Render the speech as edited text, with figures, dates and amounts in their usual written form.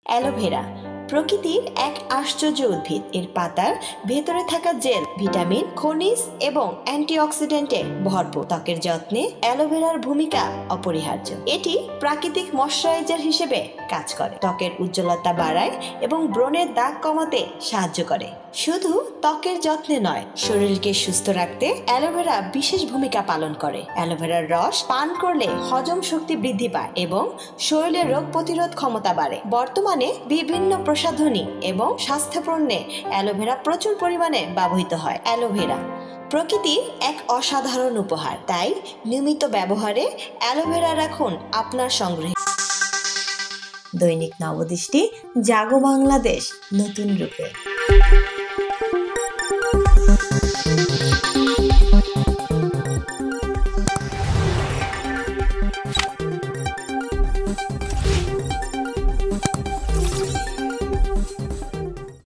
Aloe vera প্রকৃতির এক আশ্চর্য উদ্ভিদ। এর পাতার ভেতরে থাকা জেল ভিটামিন, খনিজ এবং অ্যান্টিঅক্সিডেন্টে ভরপুর। ত্বকের যত্নে অ্যালোভেরার ভূমিকা অপরিহার্য। এটি প্রাকৃতিক ময়শ্চারাইজার হিসেবে কাজ করে, ত্বকের উজ্জ্বলতা বাড়ায় এবং ব্রণের দাগ কমাতে সাহায্য করে। শুধু ত্বকের যত্নে নয়, শরীরকে সুস্থ রাখতে অ্যালোভেরা বিশেষ ভূমিকা পালন করে। অ্যালোভেরার রস পান করলে হজম শক্তি বৃদ্ধি পায় এবং শরীরের রোগ প্রতিরোধ ক্ষমতা বাড়ে। বর্তমানে বিভিন্ন প্রসাধনী এবং স্বাস্থ্য পণ্যে অ্যালোভেরা প্রচুর পরিমাণে ব্যবহৃত হয়। অ্যালোভেরা প্রকৃতির এক অসাধারণ উপহার, তাই নিয়মিত ব্যবহারে অ্যালোভেরা রাখুন আপনার সংগ্রহে। দৈনিক নবদৃষ্টি, জাগো বাংলাদেশ নতুন রূপে।